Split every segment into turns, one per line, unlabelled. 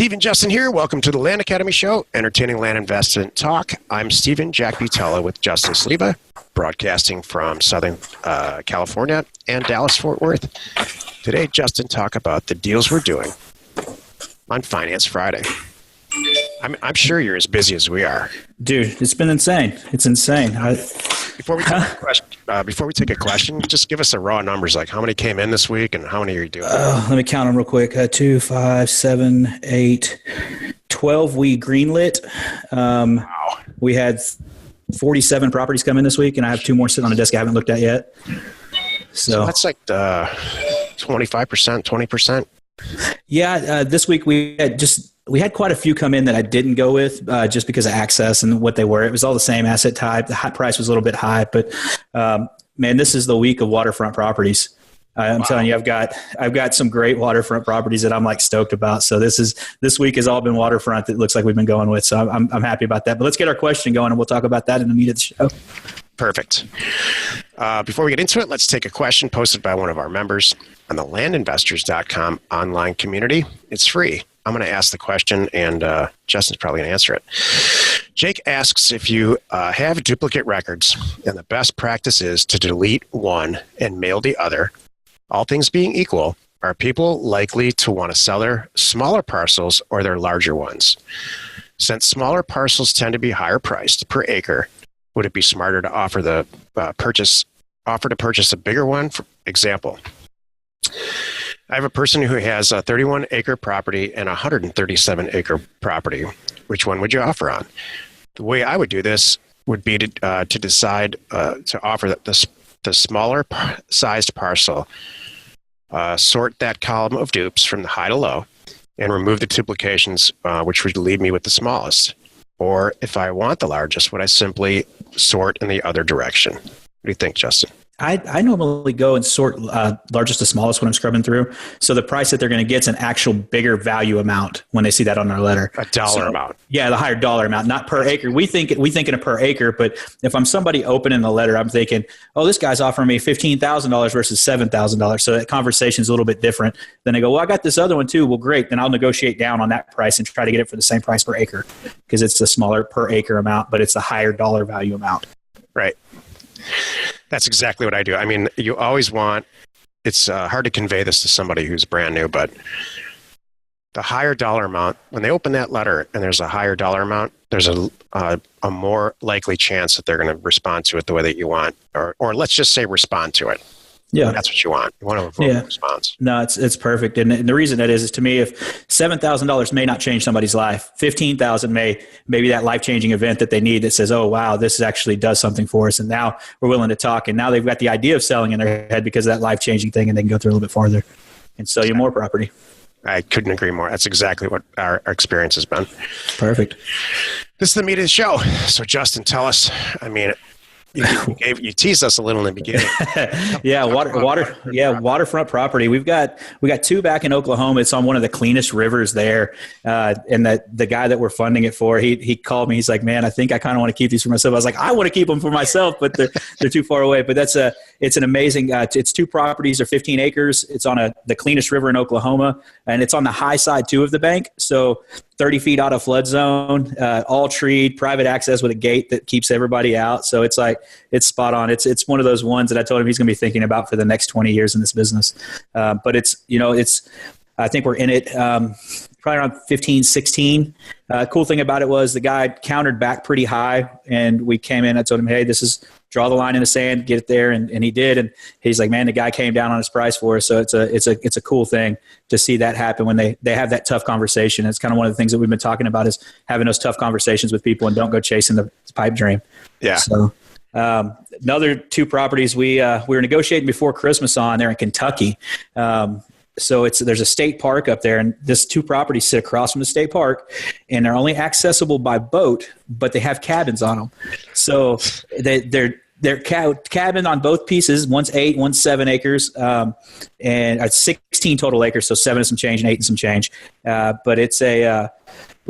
Steve and Justin here. Welcome to the Land Academy Show, entertaining land investment talk. I'm Steven Jack Butala with Justin Sliva, broadcasting from Southern California and Dallas-Fort Worth. Today, Justin talk about the deals we're doing on Finance Friday. I'm sure you're as busy as we are.
Dude, it's been insane. It's insane.
Before we take a question, just give us the raw numbers, like how many came in this week and how many are you doing?
Let me count them real quick. 2, 5, 7, 8, 12 we greenlit.
Wow.
We had 47 properties come in this week, and I have 2 more sitting on the desk I haven't looked at yet. So
that's like 25%, 20%.
Yeah, this week we had quite a few come in that I didn't go with just because of access and what they were. It was all the same asset type. The hot price was a little bit high, but man, this is the week of waterfront properties. I'm telling you, I've got some great waterfront properties that I'm like stoked about. So this week has all been waterfront that looks like we've been going with. So I'm happy about that. But let's get our question going, and we'll talk about that in the meat of the show.
Perfect. Before we get into it, let's take a question posted by one of our members on the landinvestors.com online community. It's free. I'm going to ask the question, and Justin's probably going to answer it. Jake asks if you have duplicate records, and the best practice is to delete one and mail the other. All things being equal, are people likely to want to sell their smaller parcels or their larger ones? Since smaller parcels tend to be higher priced per acre, would it be smarter to offer to purchase a bigger one? For example, I have a person who has a 31-acre property and a 137-acre property. Which one would you offer on? The way I would do this would be to decide to offer the smaller sized parcel, sort that column of dupes from the high to low, and remove the duplications, which would leave me with the smallest. Or if I want the largest, would I simply sort in the other direction? What do you think, Justin?
I normally go and sort largest to smallest when I'm scrubbing through. So the price that they're going to get is an actual bigger value amount when they see that on their letter.
A dollar amount.
Yeah, the higher dollar amount, not per acre. We think in a per acre, but if I'm somebody opening the letter, I'm thinking, oh, this guy's offering me $15,000 versus $7,000. So that conversation is a little bit different. Then they go, well, I got this other one too. Well, great. Then I'll negotiate down on that price and try to get it for the same price per acre because it's a smaller per acre amount, but it's a higher dollar value amount.
Right. That's exactly what I do. I mean, you always want, it's hard to convey this to somebody who's brand new, but the higher dollar amount, when they open that letter and there's a higher dollar amount, there's a more likely chance that they're going to respond to it the way that you want, or let's just say respond to it. Yeah, that's what you want. You want to avoid a response.
No, it's perfect, and the reason that is to me, if $7,000 may not change somebody's life, $15,000 maybe that life changing event that they need that says, oh wow, this actually does something for us, and now we're willing to talk, and now they've got the idea of selling in their head because of that life changing thing, and they can go through a little bit farther and sell you more property.
I couldn't agree more. That's exactly what our experience has been.
Perfect.
This is the meat of the show. So Justin, tell us. I mean, you teased us a little in the beginning.
Waterfront property. We got 2 back in Oklahoma. It's on one of the cleanest rivers there. And the guy that we're funding it for, he called me. He's like, man, I think I kind of want to keep these for myself. I was like, I want to keep them for myself, but they're too far away. But it's an amazing. It's 2 properties. They're 15 acres. It's on the cleanest river in Oklahoma, and it's on the high side too of the bank. So 30 feet out of flood zone, all treed, private access with a gate that keeps everybody out. So it's spot on. It's one of those ones that I told him he's going to be thinking about for the next 20 years in this business. But I think we're in it probably around 15, 16. Cool thing about it was the guy countered back pretty high, and we came in. I told him, hey, draw the line in the sand, get it there, and he did. And he's like, man, the guy came down on his price for us. So it's a cool thing to see that happen when they have that tough conversation. It's kind of one of the things that we've been talking about is having those tough conversations with people and don't go chasing the pipe dream. Yeah. So another 2 properties we were negotiating before Christmas on there in Kentucky. So there's a state park up there, and this 2 properties sit across from the state park, and they're only accessible by boat, but they have cabins on them. So they're cabin on both pieces. One's 8, one's 7 acres, and it's 16 total acres. So 7 and some change and 8 and some change. But it's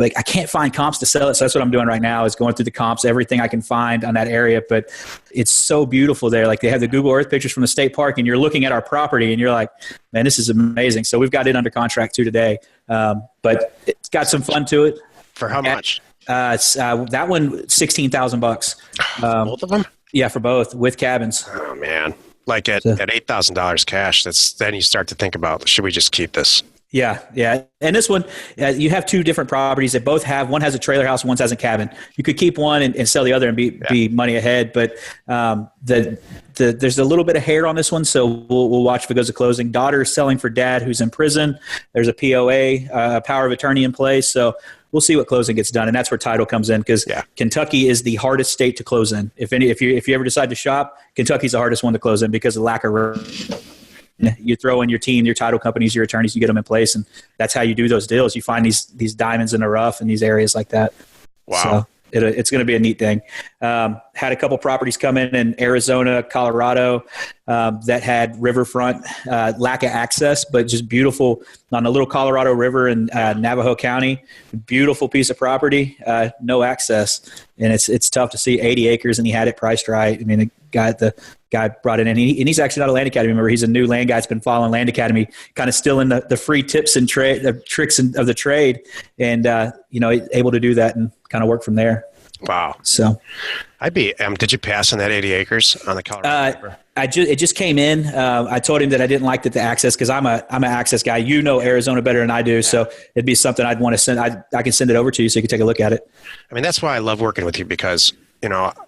like I can't find comps to sell it. So that's what I'm doing right now is going through the comps, everything I can find on that area. But it's so beautiful there. Like they have the Google Earth pictures from the state park and you're looking at our property and you're like, man, this is amazing. So we've got it under contract too today. But it's got some fun to it.
For how much?
That one, $16,000.
Both of them?
Yeah, for both with cabins.
Oh man. Like at $8,000 cash, then you start to think about, should we just keep this?
Yeah. And this one, you have two different properties that both have, one has a trailer house, one has a cabin. You could keep one and sell the other and be money ahead. But there's a little bit of hair on this one, so we'll watch if it goes to closing. Daughter is selling for dad who's in prison. There's a POA, a power of attorney in place. So we'll see what closing gets done, and that's where title comes in because Kentucky is the hardest state to close in. If you ever decide to shop, Kentucky's the hardest one to close in because of lack of. You throw in your team, your title companies, your attorneys, you get them in place, and that's how you do those deals. You find these diamonds in the rough in these areas like that.
Wow.
So it's going to be a neat thing. Had a couple properties come in Arizona, Colorado that had riverfront, lack of access, but just beautiful on the little Colorado River in Navajo County. Beautiful piece of property, no access. And it's tough to see 80 acres, and he had it priced right. I mean, the guy brought it in, and he's actually not a Land Academy member. He's a new land guy. He's been following Land Academy, kind of still in the free tips and the tricks of the trade, and able to do that and kind of work from there.
Wow.
So
I'd be. Did you pass on that 80 acres on the Colorado River?
It just came in. I told him that I didn't like the access because I'm an access guy. You know Arizona better than I do, so it'd be something I'd want to send. I can send it over to you so you can take a look at it.
I mean, that's why I love working with you because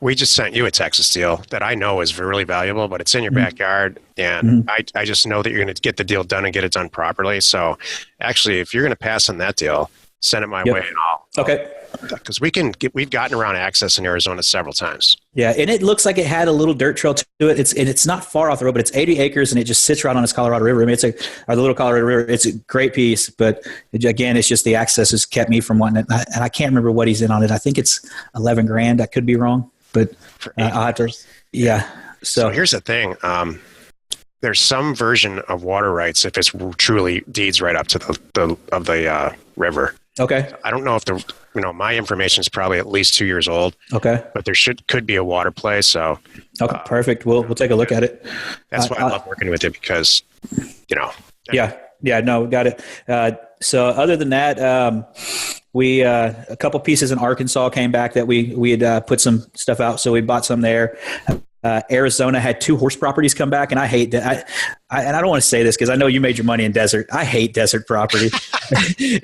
we just sent you a Texas deal that I know is really valuable, but it's in your backyard, and I just know that you're going to get the deal done and get it done properly. So, actually, if you're going to pass on that deal, send it my way, and
okay.
Because we've gotten around access in Arizona several times.
Yeah, and it looks like it had a little dirt trail to it. It's not far off the road, but it's 80 acres, and it just sits right on this Colorado River. I mean, the little Colorado River. It's a great piece, but again, it's just the access has kept me from wanting it. And I can't remember what he's in on it. I think it's $11,000. I could be wrong, but I'll have to. Yeah. So
here's the thing. There's some version of water rights if it's truly deeds right up to the river.
Okay.
I don't know if my information is probably at least 2 years old.
Okay.
But there could be a water play. So.
Okay. Perfect. We'll take a look at it.
That's why I love working with you because,
Yeah. No, got it. So other than that, we a couple pieces in Arkansas came back that we had put some stuff out. So we bought some there. Arizona had 2 horse properties come back, and I hate that. And I don't want to say this because I know you made your money in desert. I hate desert property.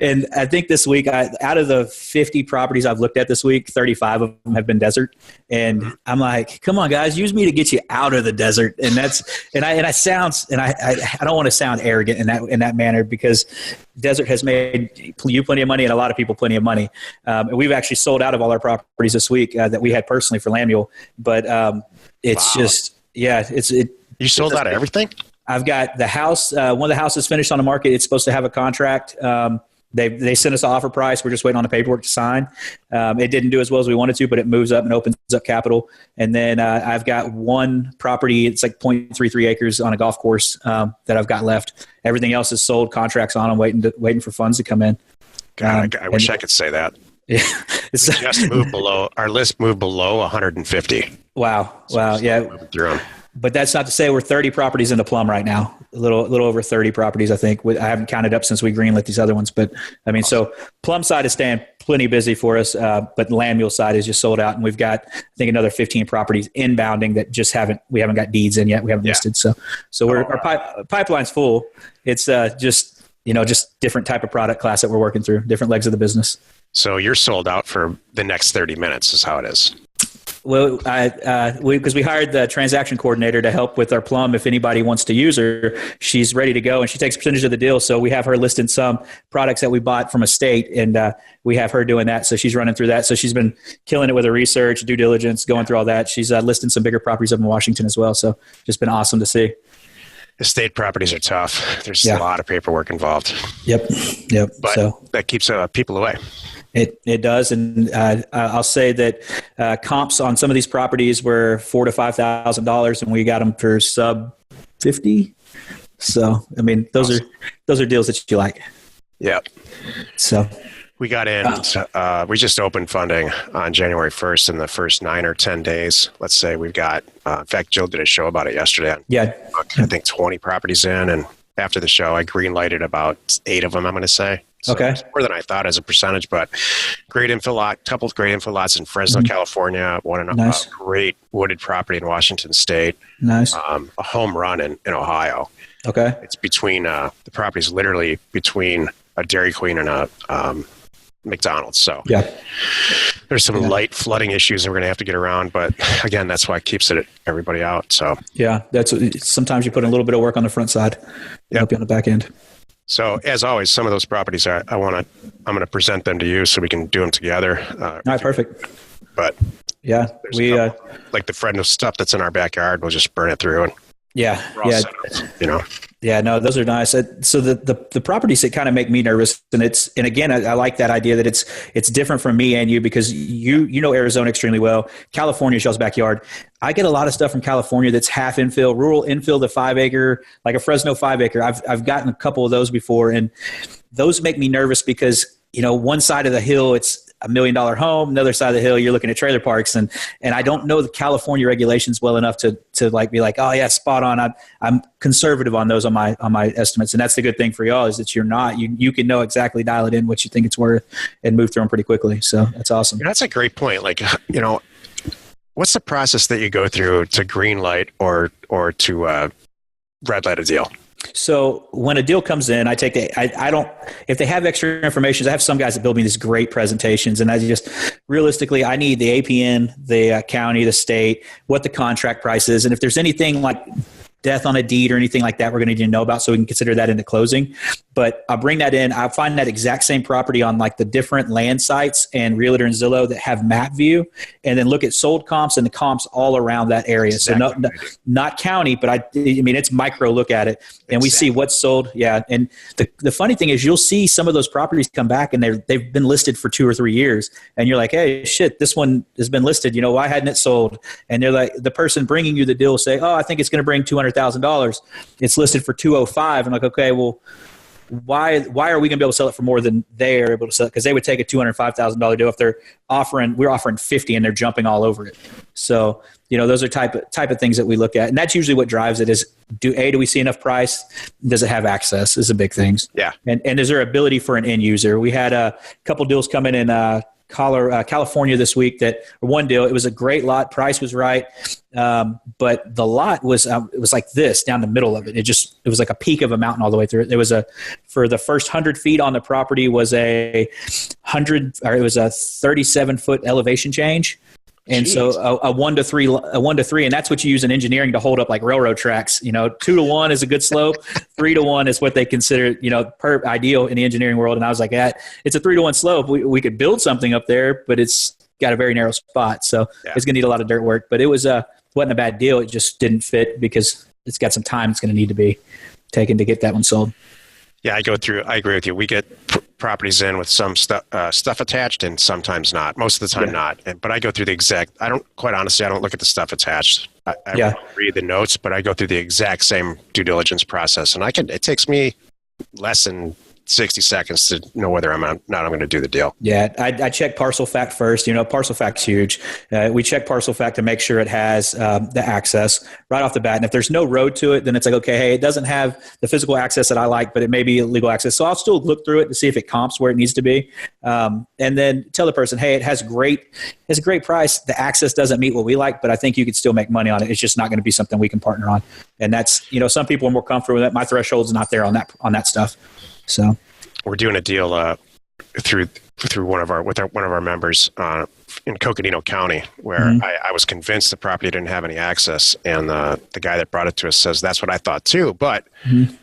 And I think this week, out of the 50 properties I've looked at this week, 35 of them have been desert. And I'm like, come on, guys, use me to get you out of the desert. And I don't want to sound arrogant in that manner because desert has made you plenty of money and a lot of people plenty of money. And we've actually sold out of all our properties this week that we had personally for Lamuel. But it's just,
You sold out of everything?
I've got the house. One of the houses finished on the market. It's supposed to have a contract. They sent us an offer price. We're just waiting on the paperwork to sign. It didn't do as well as we wanted to, but it moves up and opens up capital. And then I've got one property. It's like 0.33 acres on a golf course that I've got left. Everything else is sold. Contracts on. I'm waiting for funds to come in.
God, I wish I could say that.
Yeah,
our list moved below 150.
Wow. Yeah.
Through them.
But that's not to say we're 30 properties in the plum right now. A little over 30 properties, I think. I haven't counted up since we greenlit these other ones. But, I mean, So plum side is staying plenty busy for us, but the land mule side is just sold out. And we've got, I think, another 15 properties inbounding that just we haven't got deeds in yet. We haven't listed. So our pipeline's full. It's just different type of product class that we're working through, different legs of the business.
So you're sold out for the next 30 minutes is how it is.
Well, because we hired the transaction coordinator to help with our plum. If anybody wants to use her, she's ready to go, and she takes a percentage of the deal. So we have her listing some products that we bought from a state, and we have her doing that. So she's running through that. So she's been killing it with her research, due diligence, going through all that. She's listing some bigger properties up in Washington as well. So just been awesome to see.
Estate properties are tough. There's a lot of paperwork involved.
Yep.
But that keeps people away.
It does, and I'll say that comps on some of these properties were $4,000 to $5,000, and we got them for sub 50. So I mean, those are deals that you like.
Yeah.
So
We got in, we just opened funding on January 1st. In the first 9 or 10 days, let's say we've got, in fact, Jill did a show about it yesterday.
Yeah.
I think 20 properties in. And after the show, I green lighted about 8 of them, I'm going to say. So
Okay.
it's more than I thought as a percentage, but great infill lot, couple of great infill lots in Fresno, California, one in
Nice.
a great wooded property in Washington State,
Nice.
a home run in Ohio.
Okay.
It's between, the property's literally between a Dairy Queen and a McDonald's. So
Yeah.
there's some light flooding issues that we're going to have to get around. But again, that's why it keeps everybody out. So
Yeah. Sometimes you put in a little bit of work on the front side, help you on the back end.
So as always, some of those properties I'm going to present them to you so we can do them together.
All right. Perfect.
But
Yeah. We,
like the Fresno stuff that's in our backyard, we'll just burn it through and
yeah.
we're all
Yeah.
set up, you know?
Yeah, no, those are nice. So the properties that kind of make me nervous, and again, I like that idea that it's different from me and you, because you know Arizona extremely well. California is y'all's backyard. I get a lot of stuff from California that's half infill, rural infill to 5 acre, like a Fresno 5 acre. I've gotten a couple of those before, and those make me nervous because, you know, one side of the hill, it's $1 million home. Another side of the hill, you're looking at trailer parks, and I don't know the California regulations well enough to like be like, oh yeah, spot on. I'm conservative on those on my estimates, and that's the good thing for y'all is that you're not. You can know exactly, dial it in what you think it's worth, and move through them pretty quickly. So that's awesome.
You know, that's a great point. Like, you know, what's the process that you go through to green light or to red light a deal?
So when a deal comes in, I don't, if they have extra information, I have some guys that build me these great presentations, and I just, realistically, I need the APN, the county, the state, what the contract price is. And if there's anything like death on a deed or anything like that, we're going to need to know about so we can consider that into closing. But I'll bring that in. I'll find that exact same property on like the different land sites and Realtor and Zillow that have map view, and then look at sold comps and the comps all around that area.
Exactly.
So not county, but I mean, it's micro look at it, and we see what's sold. Yeah. And the funny thing is you'll see some of those properties come back and they've been listed for 2 or 3 years. And you're like, hey, shit, this one has been listed. You know, why hadn't it sold? And they're like, the person bringing you the deal say, oh, I think it's going to bring $200,000. It's listed for 205. And like, okay, well, why are we going to be able to sell it for more than they are able to sell it? Because they would take a $205,000 deal if we're offering 50 and they're jumping all over it. So, you know, those are type of things that we look at, and that's usually what drives it. Is do we see enough price? Does it have access? Is the big things. Yeah. And is there ability for an end user? We had a couple deals coming in California this week one deal, it was a great lot. Price was right. But the lot was, it was like this down the middle of it. It was like a peak of a mountain all the way through it. There was for the first 100 feet on the property was it was a 37-foot elevation change. And Jeez. So a 1 to 3, and that's what you use in engineering to hold up like railroad tracks. You know, 2 to 1 is a good slope. 3 to 1 is what they consider, you know, ideal in the engineering world. And I was like, it's a 3 to 1 slope. We could build something up there, but it's got a very narrow spot. So It's going to need a lot of dirt work, but it wasn't a bad deal. It just didn't fit because it's got some time it's going to need to be taken to get that one sold. Yeah, I agree with you. We get properties in with some stuff attached and sometimes not. Most of the time not. But I go through I don't look at the stuff attached. I won't read the notes, but I go through the exact same due diligence process. And it takes me less than 60 seconds to know whether I'm going to do the deal. Yeah, I check parcel fact first. You know, parcel fact's huge. We check parcel fact to make sure it has the access right off the bat. And if there's no road to it, then it's like, okay, hey, it doesn't have the physical access that I like, but it may be legal access. So I'll still look through it to see if it comps where it needs to be. And then tell the person, hey, it has a great price. The access doesn't meet what we like, but I think you could still make money on it. It's just not going to be something we can partner on. And that's, you know, some people are more comfortable with it. My threshold's not there on that stuff. So we're doing a deal through one of our members in Coconino County, where I was convinced the property didn't have any access, and the guy that brought it to us says that's what I thought too. But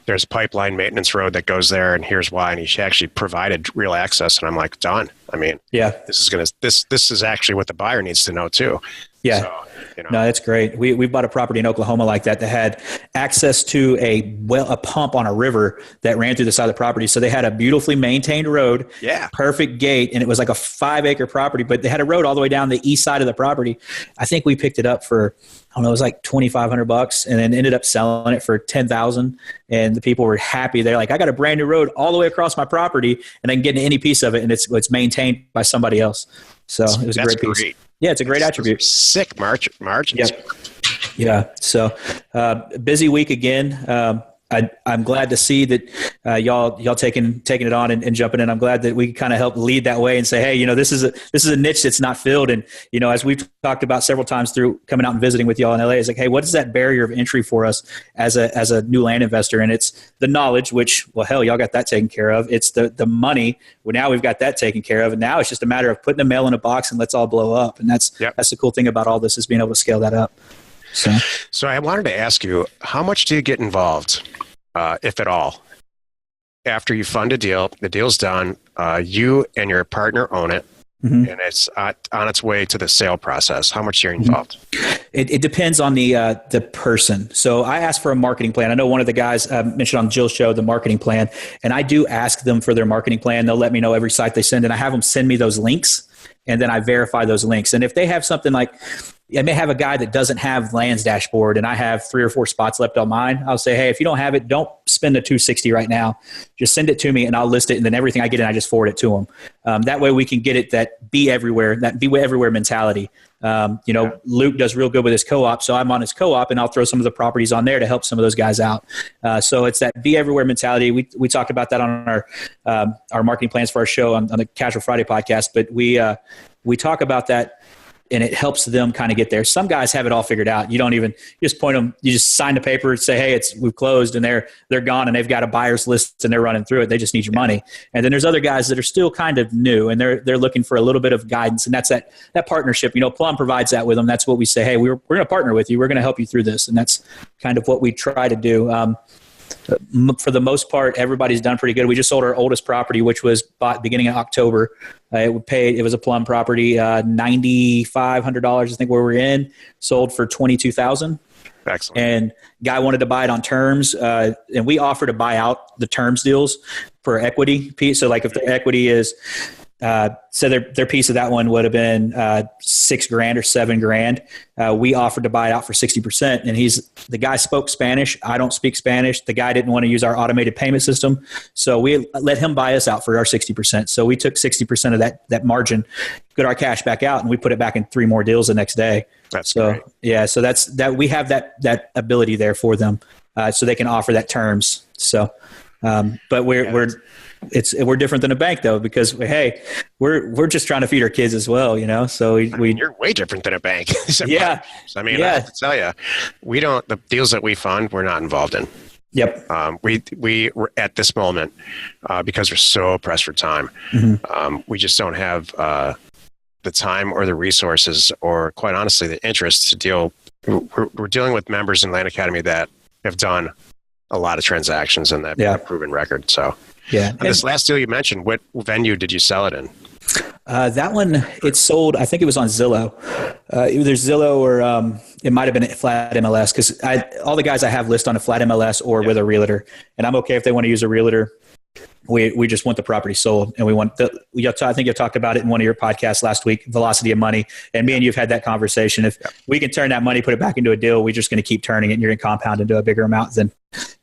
there's a pipeline maintenance road that goes there, and here's why. And he actually provided real access, and I'm like, done. I mean, this is actually what the buyer needs to know too. Yeah.
So, you know.
No, that's great. We bought a property in Oklahoma like that had access to a pump on a river that ran through the side of the property. So they had a beautifully maintained road,
Yeah.
perfect gate, and it was like a 5-acre property, but they had a road all the way down the east side of the property. I think we picked it up for, I don't know, it was like $2,500, and then ended up selling it for $10,000. And the people were happy. They're like, I got a brand new road all the way across my property, and I can get into any piece of it, and it's maintained by somebody else. So it was a great piece. Yeah, it's a great attribute.
Sick margins.
Yep. Yeah. So busy week again. I'm glad to see that y'all taking it on and jumping in. I'm glad that we kind of help lead that way and say, hey, this is a niche that's not filled. And as we've talked about several times through coming out and visiting with y'all in LA, it's like, hey, what is that barrier of entry for us as a new land investor? And it's the knowledge, which, well, hell, y'all got that taken care of. It's the money. Well, now we've got that taken care of, and now it's just a matter of putting the mail in a box and let's all blow up. And that's the cool thing about all this, is being able to scale that up.
So I wanted to ask you, how much do you get involved, if at all, after you fund a deal? The deal's done. You and your partner own it, and it's on its way to the sale process. How much are you involved?
It depends on the person. So I asked for a marketing plan. I know one of the guys mentioned on Jill's show the marketing plan, and I do ask them for their marketing plan. They'll let me know every site they send, and I have them send me those links, and then I verify those links. And if they have something like, I may have a guy that doesn't have Land's dashboard, and I have 3 or 4 spots left on mine. I'll say, hey, if you don't have it, don't spend the $260 right now. Just send it to me, and I'll list it, and then everything I get in, I just forward it to them. That way we can get it that be everywhere mentality. Luke does real good with his co-op, so I'm on his co-op, and I'll throw some of the properties on there to help some of those guys out. So it's that be everywhere mentality. We talked about that on our marketing plans for our show on the Casual Friday podcast, but we talk about that, and it helps them kind of get there. Some guys have it all figured out. You just point them, you just sign the paper and say, hey, we've closed, and they're gone, and they've got a buyer's list and they're running through it. They just need your money. And then there's other guys that are still kind of new, and they're looking for a little bit of guidance. And that's that partnership. Plum provides that with them. That's what we say, hey, we're going to partner with you. We're going to help you through this. And that's kind of what we try to do. For the most part, everybody's done pretty good. We just sold our oldest property, which was bought beginning of October. It was a Plum property, $9,500, I think, where we're in. Sold for $22,000.
Excellent. And
guy wanted to buy it on terms, and we offer to buy out the terms deals for equity piece. So, like, if the equity is so their piece of that one would have been $6,000 or $7,000. We offered to buy it out for 60%, and the guy spoke Spanish. I don't speak Spanish. The guy didn't want to use our automated payment system, so we let him buy us out for our 60%. So we took 60% of that margin, got our cash back out, and we put it back in 3 more deals the next day.
That's great.
Yeah. So that's that. We have that ability there for them, so they can offer that terms. So, but we're different than a bank, though, because hey, we're just trying to feed our kids as well, So
you're way different than a bank.
Yeah.
I have to tell you, the deals that we fund, we're not involved in.
Yep.
We at this moment, because we're so pressed for time, we just don't have the time or the resources, or quite honestly, the interest to deal. We're dealing with members in Land Academy that have done a lot of transactions and that have proven record. So.
Yeah.
And this last deal you mentioned, what venue did you sell it in?
That one, it sold, I think it was on Zillow. Either Zillow or it might have been a flat MLS, because all the guys I have list on a flat MLS or with a realtor. And I'm okay if they want to use a realtor. We just want the property sold, and we want I think you talked about it in one of your podcasts last week, velocity of money. And me and you've had that conversation. If we can turn that money, put it back into a deal, we're just going to keep turning it, and you're going to compound into a bigger amount than,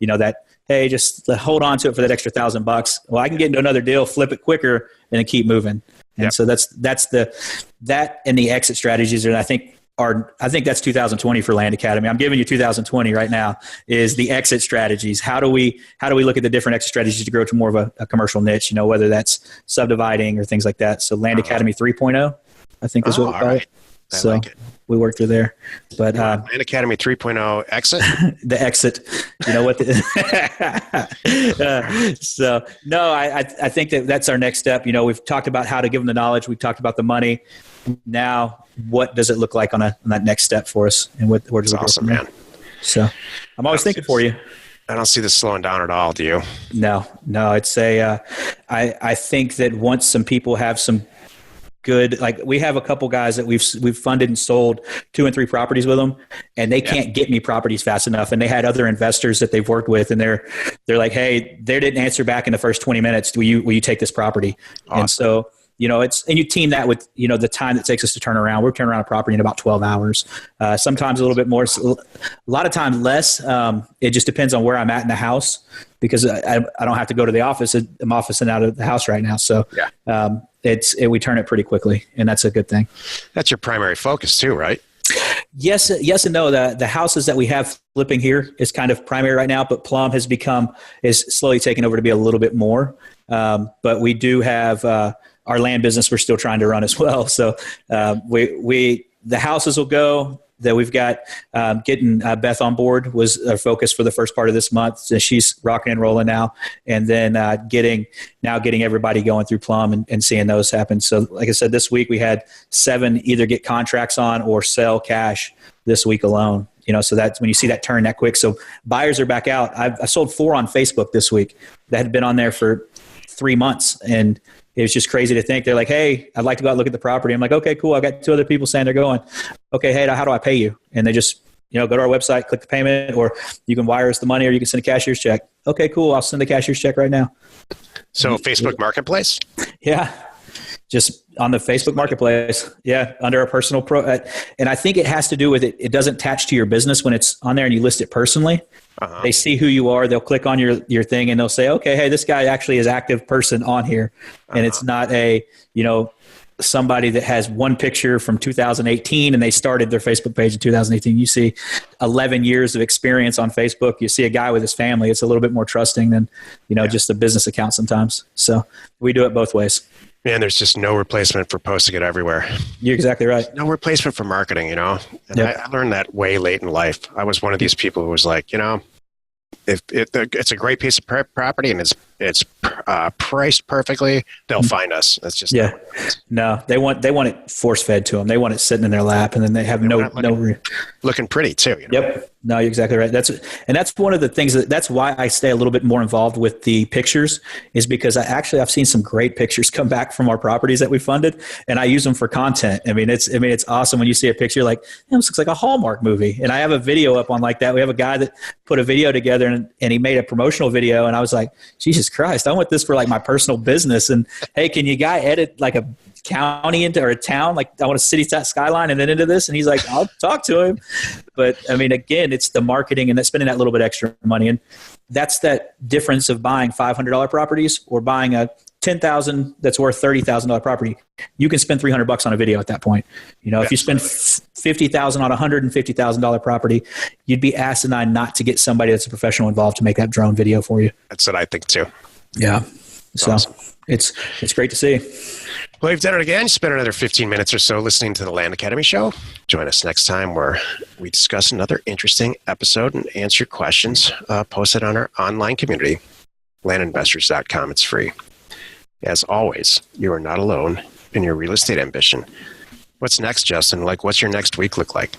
that. Hey, just hold on to it for that extra $1,000. Well, I can get into another deal, flip it quicker, and then keep moving. And so that's that and the exit strategies. And I think that's 2020 for Land Academy. I'm giving you 2020 right now, is the exit strategies. How do we look at the different exit strategies to grow to more of a commercial niche, whether that's subdividing or things like that. So Land Academy 3.0, I think is what we call it. So like it. We work through there, but
Land Academy 3.0 exit.
The exit, what? So no, I think that's our next step. We've talked about how to give them the knowledge. We've talked about the money. Now, what does it look like on that next step for us? And where does it go from there? Man. So I'm always thinking for you.
I don't see this slowing down at all. Do you?
No. It's I think that once some people have some good. Like we have a couple guys that we've funded and sold 2 and 3 properties with them, and they can't get me properties fast enough. And they had other investors that they've worked with, and they're like, hey, they didn't answer back in the first 20 minutes. Will you take this property? Awesome. And so, and you team that with, the time that takes us to turn around. We're turning around a property in about 12 hours, sometimes a little bit more, a lot of times less. It just depends on where I'm at in the house, because I don't have to go to the office. I'm officing out of the house right now. So we turn it pretty quickly, and that's a good thing.
That's your primary focus too, right?
Yes and no. The houses that we have flipping here is kind of primary right now, but Plum is slowly taking over to be a little bit more. But we do have our land business we're still trying to run as well. So the houses will go. That we've got getting Beth on board was our focus for the first part of this month. So she's rocking and rolling now, and then getting everybody going through Plum and seeing those happen. So like I said, this week we had 7 either get contracts on or sell cash this week alone. So that's when you see that turn that quick. So buyers are back out. I sold 4 on Facebook this week that had been on there for 3 months, and it was just crazy to think. They're like, hey, I'd like to go out and look at the property. I'm like, okay, cool. I got 2 other people saying they're going. Okay, hey, how do I pay you? And they just, go to our website, click the payment, or you can wire us the money, or you can send a cashier's check. Okay, cool. I'll send the cashier's check right now.
So Facebook Marketplace?
Yeah. Just on the Facebook Marketplace. Yeah. Under a personal and I think it has to do with it. It doesn't attach to your business when it's on there and you list it personally. Uh-huh. They see who you are. They'll click on your thing and they'll say, okay, hey, this guy actually is active person on here. And it's not somebody that has one picture from 2018 and they started their Facebook page in 2018. You see 11 years of experience on Facebook. You see a guy with his family. It's a little bit more trusting than, just a business account sometimes. So we do it both ways.
Man, there's just no replacement for posting it everywhere.
You're exactly right.
No replacement for marketing, And I learned that way late in life. I was one of these people who was like, if it's a great piece of property and it's priced perfectly, they'll find us. That's just
no. They want it force fed to them. They want it sitting in their lap, and then they have
looking pretty too.
Yep. No, you're exactly right. That's one of the things that's why I stay a little bit more involved with the pictures, is because I've seen some great pictures come back from our properties that we funded, and I use them for content. It's awesome when you see a picture like, this looks like a Hallmark movie. And I have a video up on like that. We have a guy that put a video together and he made a promotional video, and I was like, Jesus Christ, I want this for like my personal business. And hey, can you guy edit like a county into or a town? Like I want a city skyline and then into this. And he's like, I'll talk to him. But again, it's the marketing and that's spending that little bit extra money. And that's that difference of buying $500 properties or buying a $10,000 that's worth $30,000 property. You can spend $300 on a video at that point. If you spend $50,000 on a $150,000 property, you'd be asinine not to get somebody that's a professional involved to make that drone video for you.
That's what I think too.
Yeah. So awesome. It's great to see.
Well, you've done it again. You spent another 15 minutes or so listening to the Land Academy show. Join us next time where we discuss another interesting episode and answer questions posted on our online community, landinvestors.com. It's free. As always, you are not alone in your real estate ambition. What's next, Justin? What's your next week look like?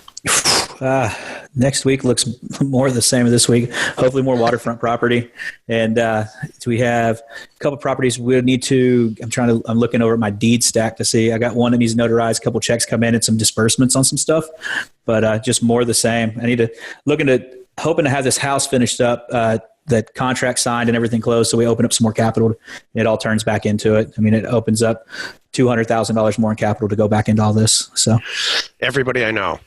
Next week looks more the same as this week. Hopefully more waterfront property. And we have a couple properties we'll need to, I'm looking over at my deed stack to see. I got one that needs notarized, a couple checks come in and some disbursements on some stuff, but just more of the same. I need to hoping to have this house finished up, that contract signed and everything closed. So we open up some more capital. It all turns back into it. It opens up $200,000 more in capital to go back into all this. So everybody I know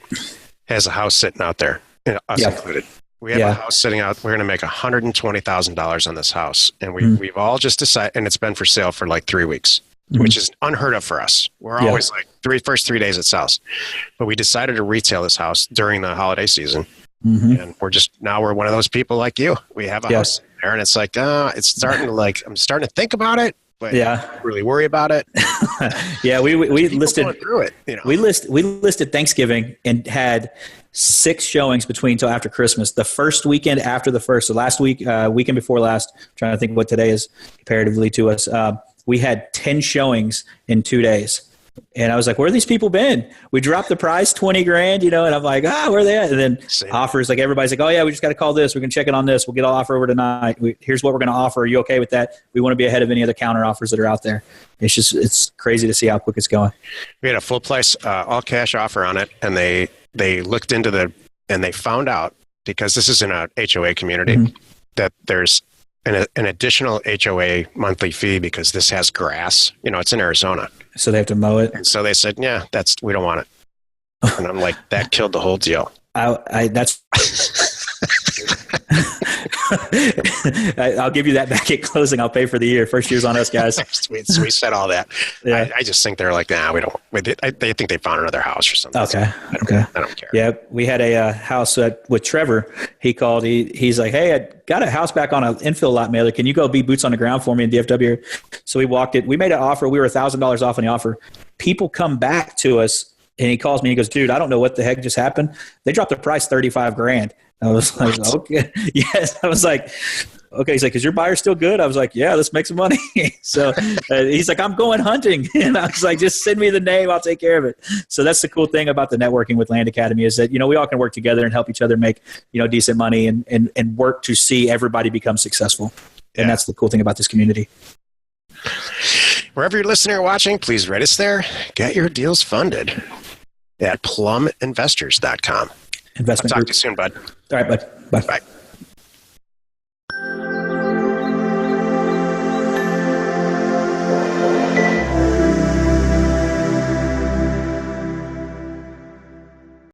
has a house sitting out there, us included. We have a house sitting out. We're going to make $120,000 on this house. And we've all just decided, and it's been for sale for 3 weeks, which is unheard of for us. We're always first 3 days it sells. But we decided to retail this house during the holiday season. And we're one of those people like you. We have a house there and it's it's starting to I'm starting to think about it, but not really worry about it. We listed through it. We listed Thanksgiving and had 6 showings till after Christmas. The first weekend after the first, so last week, weekend before last, I'm trying to think what today is comparatively to us. We had 10 showings in 2 days. And I was like, where have these people been? We dropped the price 20 grand, and I'm like, where are they at? And then offers, like everybody's like, oh yeah, we just got to call this. We're going to check it on this. We'll get an offer over tonight. Here's what we're going to offer. Are you okay with that? We want to be ahead of any other counter offers that are out there. It's crazy to see how quick it's going.
We had a full price, all cash offer on it. And they looked into and they found out, because this is in a HOA community, that there's an additional HOA monthly fee because this has grass. It's in Arizona.
So they have to mow it.
And so they said, yeah, we don't want it. And I'm like, that killed the whole deal.
That's I'll give you that back at closing. I'll pay for the year. First year's on us, guys.
we said all that. Yeah. I just think they're like, nah, we don't. They think they found another house or something.
Okay.
I don't care.
Yeah, we had a house with Trevor. He called. He's like, hey, I got a house back on an infill lot mailer. Can you go be boots on the ground for me in DFW? So we walked it. We made an offer. We were $1,000 off on the offer. People come back to us, and he calls me. He goes, dude, I don't know what the heck just happened. They dropped the price 35 grand. I was like, okay. Yes. I was like, okay. He's like, is your buyer still good? I was like, yeah, let's make some money. So he's like, I'm going hunting. And I was like, just send me the name. I'll take care of it. So that's the cool thing about the networking with Land Academy is that, we all can work together and help each other make, decent money and work to see everybody become successful. Yeah. And that's the cool thing about this community.
Wherever you're listening or watching, please rate us there. Get your deals funded at pluminvestors.com.
Investment
I'll talk
group.
to you soon, bud.
All right, bud. Bye.
Bye.